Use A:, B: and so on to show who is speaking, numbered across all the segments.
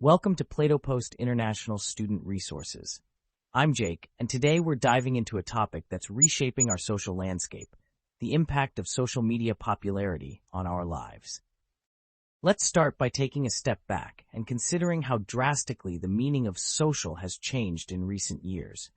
A: Welcome to Plato Post International Student Resources. I'm Jake, and today we're diving into a topic that's reshaping our social landscape, the impact of social media popularity on our lives. Let's start by taking a step back and considering how drastically the meaning of social has changed in recent years.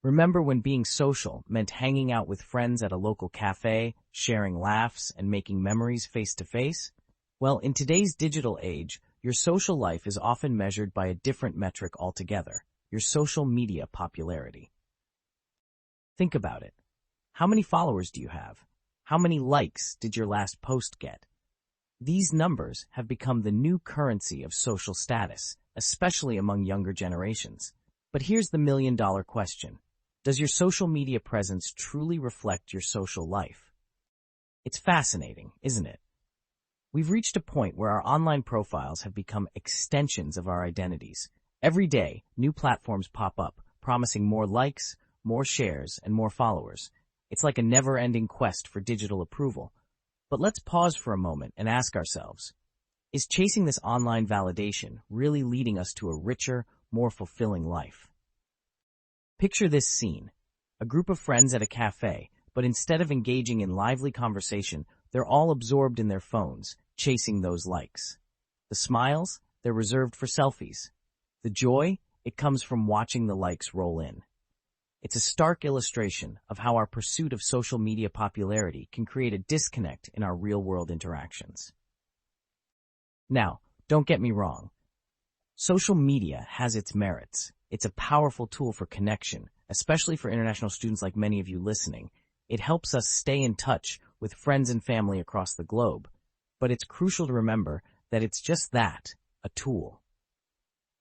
A: Remember when being social meant hanging out with friends at a local cafe, sharing laughs, and making memories face-to-face? Well, in today's digital age, your social life is often measured by a different metric altogether, your social media popularity. Think about it. How many followers do you have? How many likes did your last post get? These numbers have become the new currency of social status, especially among younger generations. But here's the million-dollar question. Does your social media presence truly reflect your social life? It's fascinating, isn't it? We've reached a point where our online profiles have become extensions of our identities. Every day, new platforms pop up, promising more likes, more shares, and more followers. It's like a never-ending quest for digital approval. But let's pause for a moment and ask ourselves, is chasing this online validation really leading us to a richer, more fulfilling life? Picture this scene. A group of friends at a cafe, but instead of engaging in lively conversation, they're all absorbed in their phones, chasing those likes. The smiles, they're reserved for selfies. The joy, it comes from watching the likes roll in. It's a stark illustration of how our pursuit of social media popularity can create a disconnect in our real-world interactions. Now, don't get me wrong. Social media has its merits. It's a powerful tool for connection, especially for international students like many of you listening. It helps us stay in touch with friends and family across the globe. But it's crucial to remember that it's just that, a tool.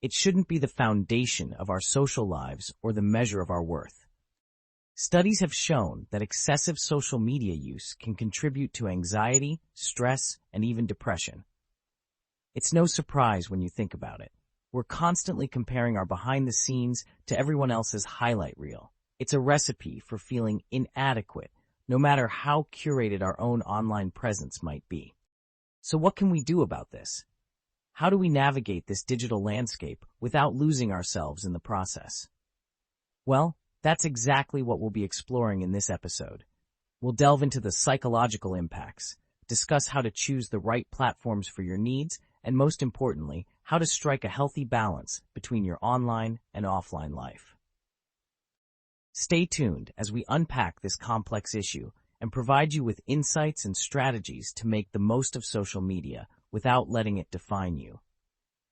A: It shouldn't be the foundation of our social lives or the measure of our worth. Studies have shown that excessive social media use can contribute to anxiety, stress, and even depression. It's no surprise when you think about it. We're constantly comparing our behind the scenes to everyone else's highlight reel. It's a recipe for feeling inadequate, no matter how curated our own online presence might be. So what can we do about this? How do we navigate this digital landscape without losing ourselves in the process? Well, that's exactly what we'll be exploring in this episode. We'll delve into the psychological impacts, discuss how to choose the right platforms for your needs, and most importantly, how to strike a healthy balance between your online and offline life. Stay tuned as we unpack this complex issue and provide you with insights and strategies to make the most of social media without letting it define you.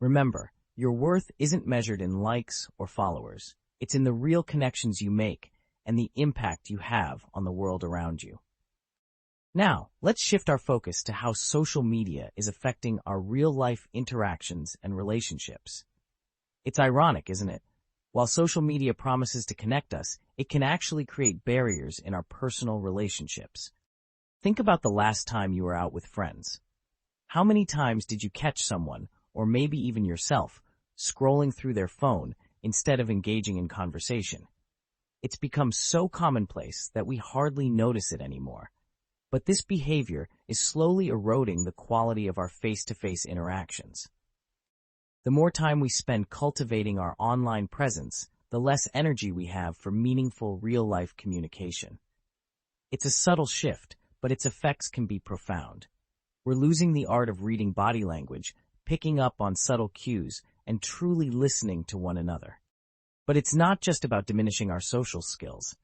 A: Remember, your worth isn't measured in likes or followers. It's in the real connections you make and the impact you have on the world around you. Now, let's shift our focus to how social media is affecting our real-life interactions and relationships. It's ironic, isn't it? While social media promises to connect us, it can actually create barriers in our personal relationships. Think about the last time you were out with friends. How many times did you catch someone, or maybe even yourself, scrolling through their phone instead of engaging in conversation? It's become so commonplace that we hardly notice it anymore. But this behavior is slowly eroding the quality of our face-to-face interactions. The more time we spend cultivating our online presence, the less energy we have for meaningful real-life communication. It's a subtle shift, but its effects can be profound. We're losing the art of reading body language, picking up on subtle cues, and truly listening to one another. But it's not just about diminishing our social skills.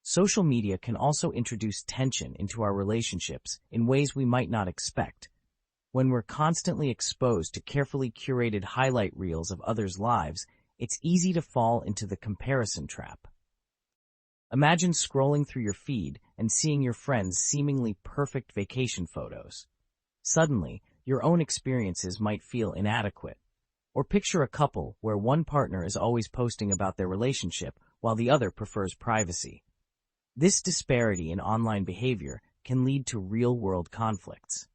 A: Social media can also introduce tension into our relationships in ways we might not expect. When we're constantly exposed to carefully curated highlight reels of others' lives, it's easy to fall into the comparison trap. Imagine scrolling through your feed and seeing your friends' seemingly perfect vacation photos. Suddenly, your own experiences might feel inadequate. Or picture a couple where one partner is always posting about their relationship while the other prefers privacy. This disparity in online behavior can lead to real-world conflicts.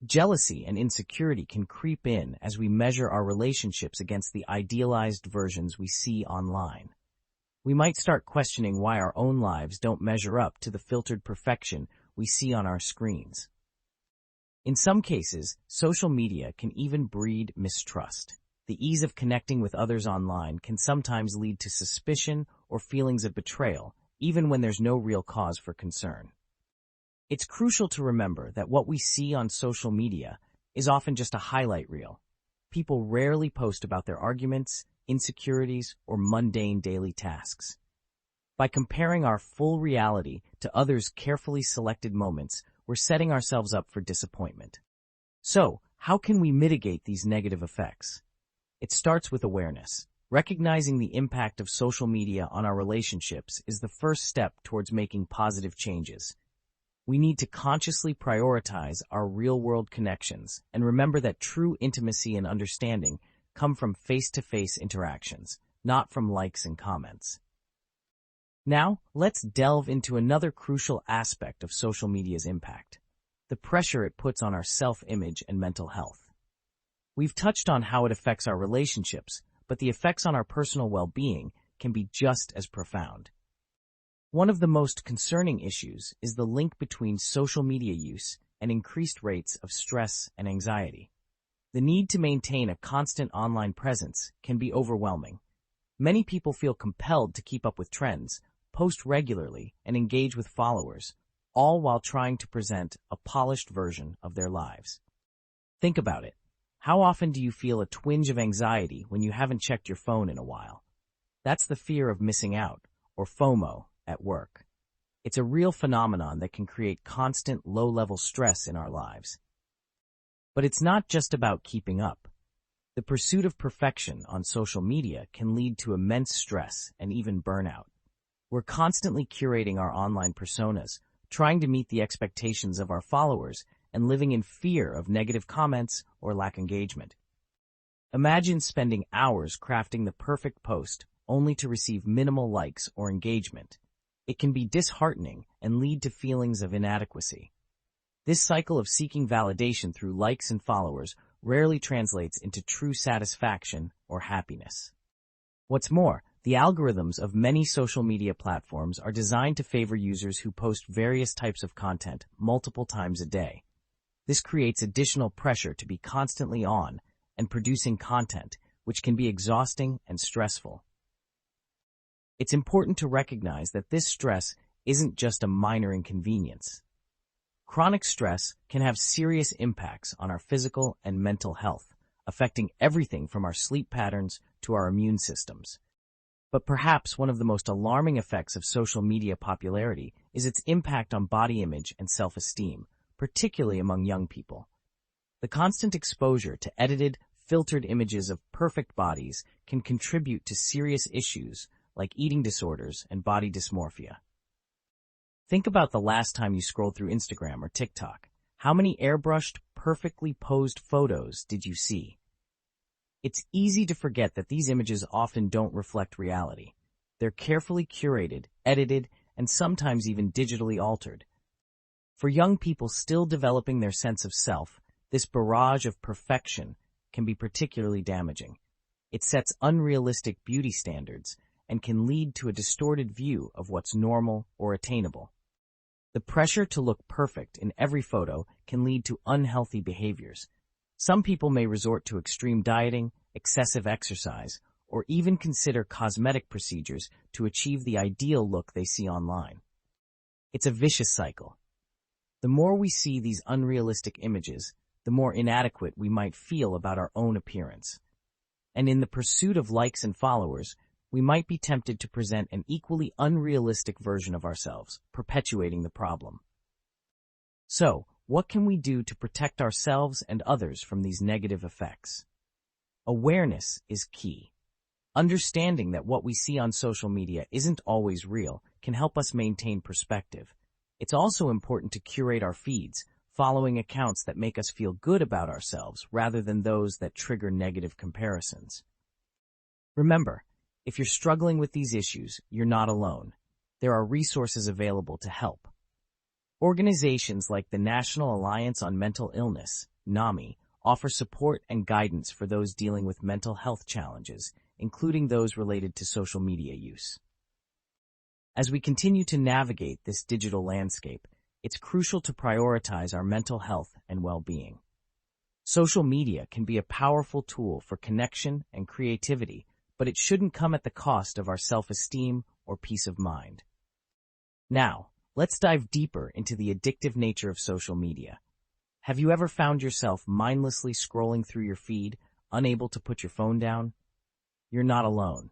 A: Jealousy and insecurity can creep in as we measure our relationships against the idealized versions we see online. We might start questioning why our own lives don't measure up to the filtered perfection we see on our screens. In some cases, social media can even breed mistrust. The ease of connecting with others online can sometimes lead to suspicion or feelings of betrayal, even when there's no real cause for concern. It's crucial to remember that what we see on social media is often just a highlight reel. People rarely post about their arguments, insecurities, or mundane daily tasks. By comparing our full reality to others' carefully selected moments, we're setting ourselves up for disappointment. So, how can we mitigate these negative effects? It starts with awareness. Recognizing the impact of social media on our relationships is the first step towards making positive changes. We need to consciously prioritize our real-world connections and remember that true intimacy and understanding come from face-to-face interactions, not from likes and comments. Now, let's delve into another crucial aspect of social media's impact: the pressure it puts on our self-image and mental health. We've touched on how it affects our relationships, but the effects on our personal well-being can be just as profound. One of the most concerning issues is the link between social media use and increased rates of stress and anxiety. The need to maintain a constant online presence can be overwhelming. Many people feel compelled to keep up with trends, post regularly, and engage with followers, all while trying to present a polished version of their lives. Think about it. How often do you feel a twinge of anxiety when you haven't checked your phone in a while? That's the fear of missing out, or FOMO, at work. It's a real phenomenon that can create constant low-level stress in our lives. But it's not just about keeping up. The pursuit of perfection on social media can lead to immense stress and even burnout. We're constantly curating our online personas, trying to meet the expectations of our followers, and living in fear of negative comments or lack engagement. Imagine spending hours crafting the perfect post only to receive minimal likes or engagement. It can be disheartening and lead to feelings of inadequacy. This cycle of seeking validation through likes and followers rarely translates into true satisfaction or happiness. What's more, the algorithms of many social media platforms are designed to favor users who post various types of content multiple times a day. This creates additional pressure to be constantly on and producing content, which can be exhausting and stressful. It's important to recognize that this stress isn't just a minor inconvenience. Chronic stress can have serious impacts on our physical and mental health, affecting everything from our sleep patterns to our immune systems. But perhaps one of the most alarming effects of social media popularity is its impact on body image and self-esteem, particularly among young people. The constant exposure to edited, filtered images of perfect bodies can contribute to serious issues like eating disorders and body dysmorphia. Think about the last time you scrolled through Instagram or TikTok. How many airbrushed, perfectly posed photos did you see? It's easy to forget that these images often don't reflect reality. They're carefully curated, edited, and sometimes even digitally altered. For young people still developing their sense of self, this barrage of perfection can be particularly damaging. It sets unrealistic beauty standards and can lead to a distorted view of what's normal or attainable. The pressure to look perfect in every photo can lead to unhealthy behaviors. Some people may resort to extreme dieting, excessive exercise, or even consider cosmetic procedures to achieve the ideal look they see online. It's a vicious cycle. The more we see these unrealistic images, the more inadequate we might feel about our own appearance. And in the pursuit of likes and followers, we might be tempted to present an equally unrealistic version of ourselves, perpetuating the problem. So, what can we do to protect ourselves and others from these negative effects? Awareness is key. Understanding that what we see on social media isn't always real can help us maintain perspective. It's also important to curate our feeds, following accounts that make us feel good about ourselves rather than those that trigger negative comparisons. Remember, if you're struggling with these issues, you're not alone. There are resources available to help. Organizations like the National Alliance on Mental Illness, NAMI, offer support and guidance for those dealing with mental health challenges, including those related to social media use. As we continue to navigate this digital landscape, it's crucial to prioritize our mental health and well-being. Social media can be a powerful tool for connection and creativity, but it shouldn't come at the cost of our self-esteem or peace of mind. Now, let's dive deeper into the addictive nature of social media. Have you ever found yourself mindlessly scrolling through your feed, unable to put your phone down? You're not alone.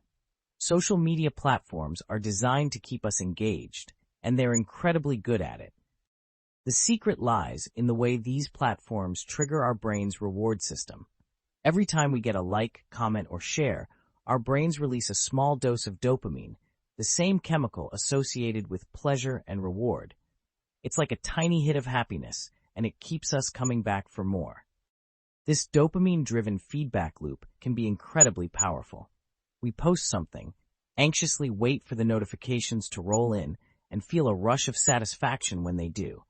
A: Social media platforms are designed to keep us engaged, and they're incredibly good at it. The secret lies in the way these platforms trigger our brain's reward system. Every time we get a like, comment, or share, our brains release a small dose of dopamine, the same chemical associated with pleasure and reward. It's like a tiny hit of happiness, and it keeps us coming back for more. This dopamine-driven feedback loop can be incredibly powerful. We post something, anxiously wait for the notifications to roll in, and feel a rush of satisfaction when they do.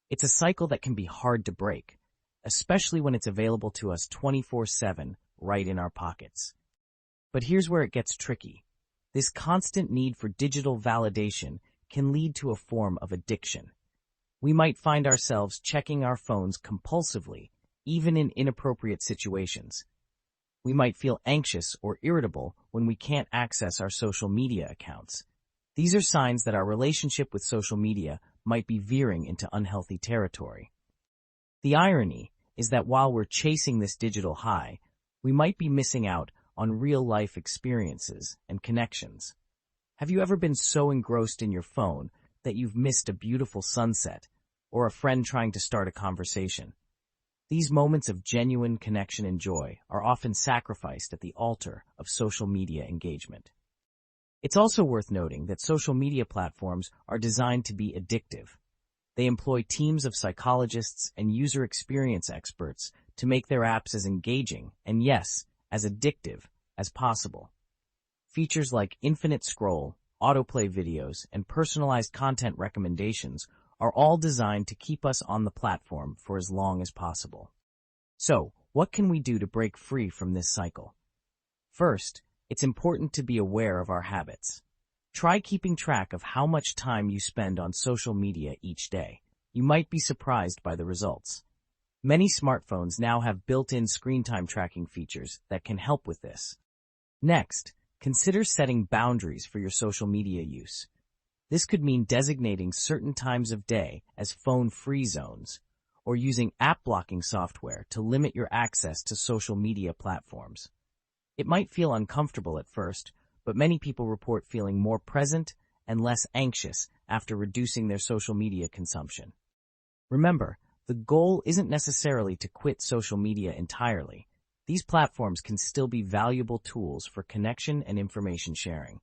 A: It's a cycle that can be hard to break, especially when it's available to us 24/7 right in our pockets. But here's where it gets tricky. This constant need for digital validation can lead to a form of addiction. We might find ourselves checking our phones compulsively, even in inappropriate situations. We might feel anxious or irritable when we can't access our social media accounts. These are signs that our relationship with social media might be veering into unhealthy territory. The irony is that while we're chasing this digital high, we might be missing out on real-life experiences and connections. Have you ever been so engrossed in your phone that you've missed a beautiful sunset or a friend trying to start a conversation? These moments of genuine connection and joy are often sacrificed at the altar of social media engagement. It's also worth noting that social media platforms are designed to be addictive. They employ teams of psychologists and user experience experts to make their apps as engaging and, yes, as addictive as possible. Features like infinite scroll, autoplay videos, and personalized content recommendations are all designed to keep us on the platform for as long as possible. So, what can we do to break free from this cycle? First, it's important to be aware of our habits. Try keeping track of how much time you spend on social media each day. You might be surprised by the results. Many smartphones now have built-in screen time tracking features that can help with this. Next, consider setting boundaries for your social media use. This could mean designating certain times of day as phone-free zones, or using app blocking software to limit your access to social media platforms. It might feel uncomfortable at first, but many people report feeling more present and less anxious after reducing their social media consumption. Remember, the goal isn't necessarily to quit social media entirely. These platforms can still be valuable tools for connection and information sharing.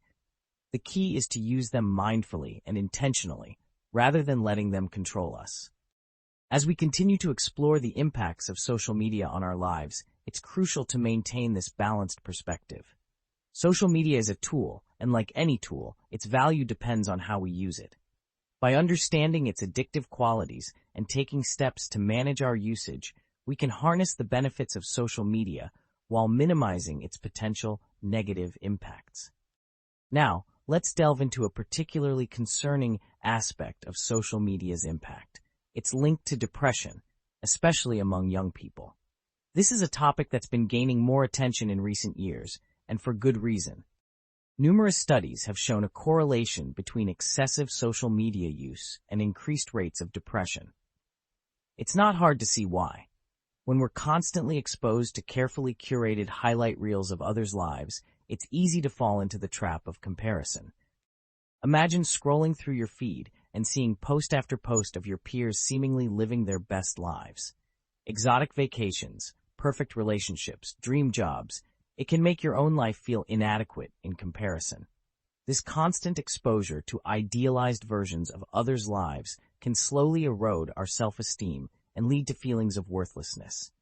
A: The key is to use them mindfully and intentionally, rather than letting them control us. As we continue to explore the impacts of social media on our lives, it's crucial to maintain this balanced perspective. Social media is a tool, and like any tool, its value depends on how we use it. By understanding its addictive qualities and taking steps to manage our usage, we can harness the benefits of social media while minimizing its potential negative impacts. Now, let's delve into a particularly concerning aspect of social media's impact. It's linked to depression, especially among young people. This is a topic that's been gaining more attention in recent years, and for good reason. Numerous studies have shown a correlation between excessive social media use and increased rates of depression. It's not hard to see why. When we're constantly exposed to carefully curated highlight reels of others' lives, it's easy to fall into the trap of comparison. Imagine scrolling through your feed and seeing post after post of your peers seemingly living their best lives. Exotic vacations, perfect relationships, dream jobs. It can make your own life feel inadequate in comparison. This constant exposure to idealized versions of others' lives can slowly erode our self-esteem and lead to feelings of worthlessness.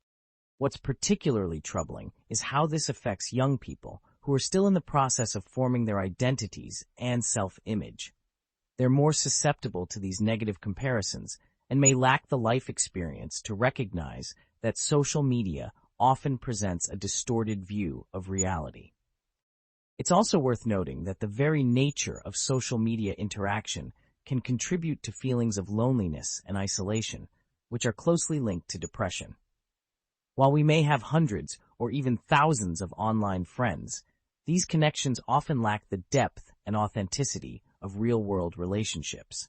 A: What's particularly troubling is how this affects young people who are still in the process of forming their identities and self-image. They're more susceptible to these negative comparisons and may lack the life experience to recognize that social media often presents a distorted view of reality. It's also worth noting that the very nature of social media interaction can contribute to feelings of loneliness and isolation, which are closely linked to depression. While we may have hundreds or even thousands of online friends, these connections often lack the depth and authenticity of real-world relationships.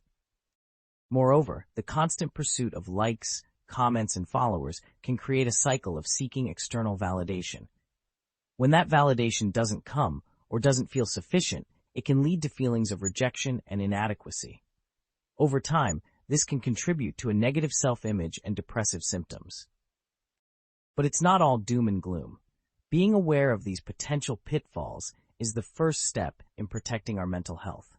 A: Moreover, the constant pursuit of likes, comments, and followers can create a cycle of seeking external validation. When that validation doesn't come or doesn't feel sufficient, it can lead to feelings of rejection and inadequacy. Over time, this can contribute to a negative self-image and depressive symptoms. But it's not all doom and gloom. Being aware of these potential pitfalls is the first step in protecting our mental health.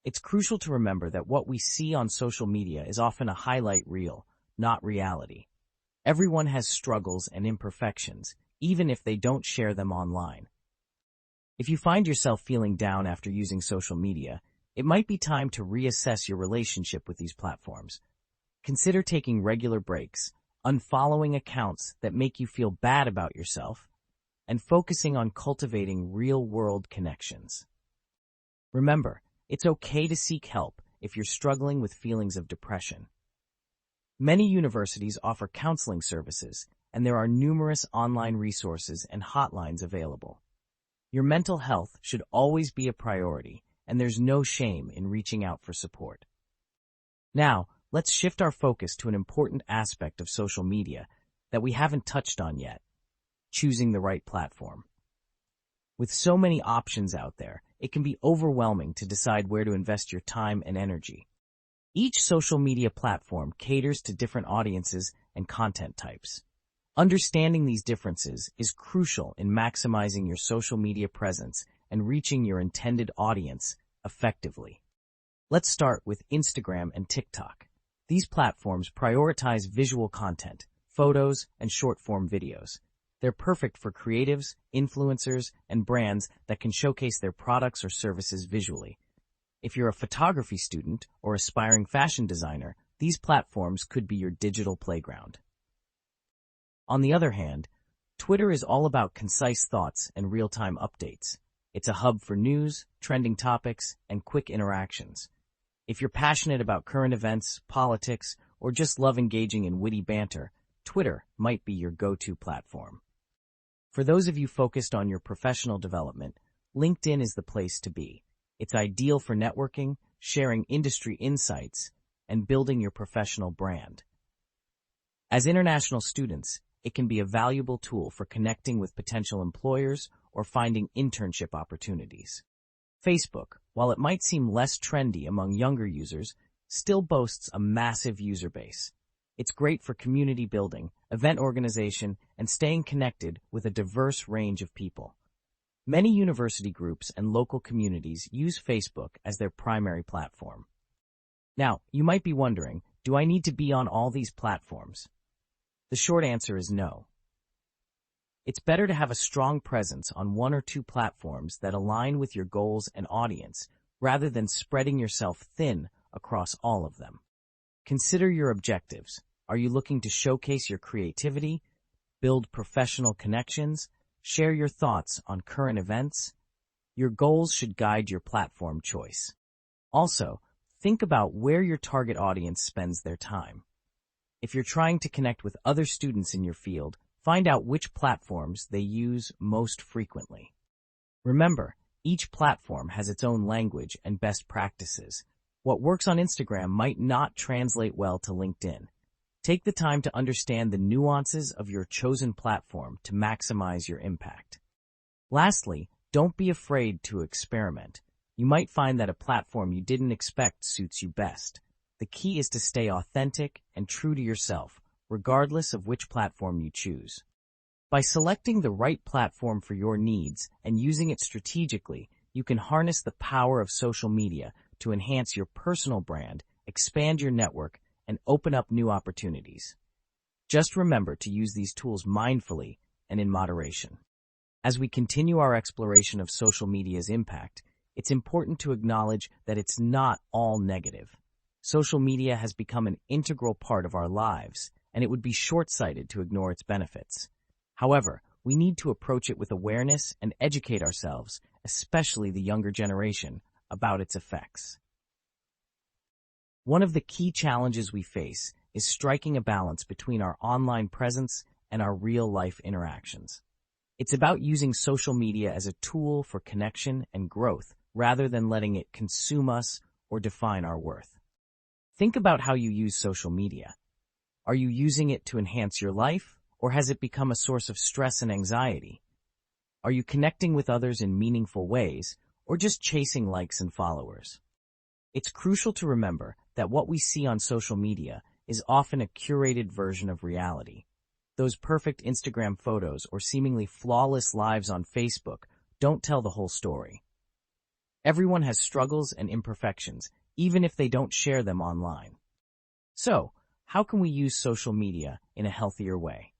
A: It's crucial to remember that what we see on social media is often a highlight reel, not reality. Everyone has struggles and imperfections, even if they don't share them online. If you find yourself feeling down after using social media, it might be time to reassess your relationship with these platforms. Consider taking regular breaks, unfollowing accounts that make you feel bad about yourself, and focusing on cultivating real-world connections. Remember, it's okay to seek help if you're struggling with feelings of depression. Many universities offer counseling services, and there are numerous online resources and hotlines available. Your mental health should always be a priority, and there's no shame in reaching out for support. Now, let's shift our focus to an important aspect of social media that we haven't touched on yet: choosing the right platform. With so many options out there, it can be overwhelming to decide where to invest your time and energy. Each social media platform caters to different audiences and content types. Understanding these differences is crucial in maximizing your social media presence and reaching your intended audience effectively. Let's start with Instagram and TikTok. These platforms prioritize visual content, photos, and short-form videos. They're perfect for creatives, influencers, and brands that can showcase their products or services visually. If you're a photography student or aspiring fashion designer, these platforms could be your digital playground. On the other hand, Twitter is all about concise thoughts and real-time updates. It's a hub for news, trending topics, and quick interactions. If you're passionate about current events, politics, or just love engaging in witty banter, Twitter might be your go-to platform. For those of you focused on your professional development, LinkedIn is the place to be. It's ideal for networking, sharing industry insights, and building your professional brand. As international students, it can be a valuable tool for connecting with potential employers or finding internship opportunities. Facebook, while it might seem less trendy among younger users, still boasts a massive user base. It's great for community building, event organization, and staying connected with a diverse range of people. Many university groups and local communities use Facebook as their primary platform. Now, you might be wondering, do I need to be on all these platforms? The short answer is no. It's better to have a strong presence on one or two platforms that align with your goals and audience, rather than spreading yourself thin across all of them. Consider your objectives. Are you looking to showcase your creativity, build professional connections, share your thoughts on current events? Your goals should guide your platform choice. Also, think about where your target audience spends their time. If you're trying to connect with other students in your field, find out which platforms they use most frequently. Remember, each platform has its own language and best practices. What works on Instagram might not translate well to LinkedIn. Take the time to understand the nuances of your chosen platform to maximize your impact. Lastly, don't be afraid to experiment. You might find that a platform you didn't expect suits you best. The key is to stay authentic and true to yourself, regardless of which platform you choose. By selecting the right platform for your needs and using it strategically, you can harness the power of social media to enhance your personal brand, expand your network, and open up new opportunities. Just remember to use these tools mindfully and in moderation. As we continue our exploration of social media's impact, it's important to acknowledge that it's not all negative. Social media has become an integral part of our lives, and it would be short-sighted to ignore its benefits. However, we need to approach it with awareness and educate ourselves, especially the younger generation, about its effects. One of the key challenges we face is striking a balance between our online presence and our real-life interactions. It's about using social media as a tool for connection and growth rather than letting it consume us or define our worth. Think about how you use social media. Are you using it to enhance your life, or has it become a source of stress and anxiety? Are you connecting with others in meaningful ways, or just chasing likes and followers? It's crucial to remember that what we see on social media is often a curated version of reality. Those perfect Instagram photos or seemingly flawless lives on Facebook don't tell the whole story. Everyone has struggles and imperfections, even if they don't share them online. So, how can we use social media in a healthier way?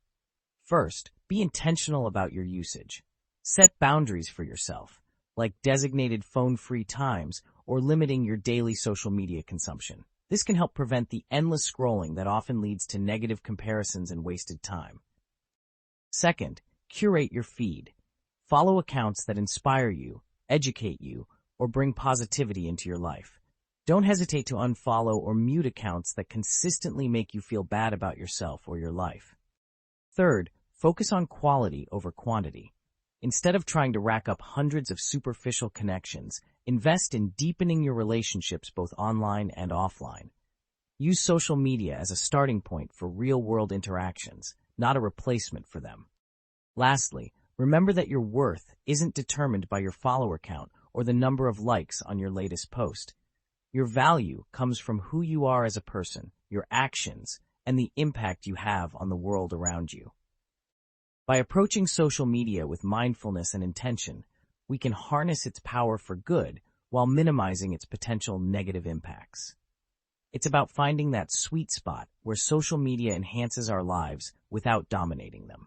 A: First, be intentional about your usage. Set boundaries for yourself, like designated phone-free times or limiting your daily social media consumption. This can help prevent the endless scrolling that often leads to negative comparisons and wasted time. Second, curate your feed. Follow accounts that inspire you, educate you, or bring positivity into your life. Don't hesitate to unfollow or mute accounts that consistently make you feel bad about yourself or your life. Third, focus on quality over quantity. Instead of trying to rack up hundreds of superficial connections, invest in deepening your relationships both online and offline. Use social media as a starting point for real-world interactions, not a replacement for them. Lastly, remember that your worth isn't determined by your follower count or the number of likes on your latest post. Your value comes from who you are as a person, your actions, and the impact you have on the world around you. By approaching social media with mindfulness and intention, we can harness its power for good while minimizing its potential negative impacts. It's about finding that sweet spot where social media enhances our lives without dominating them.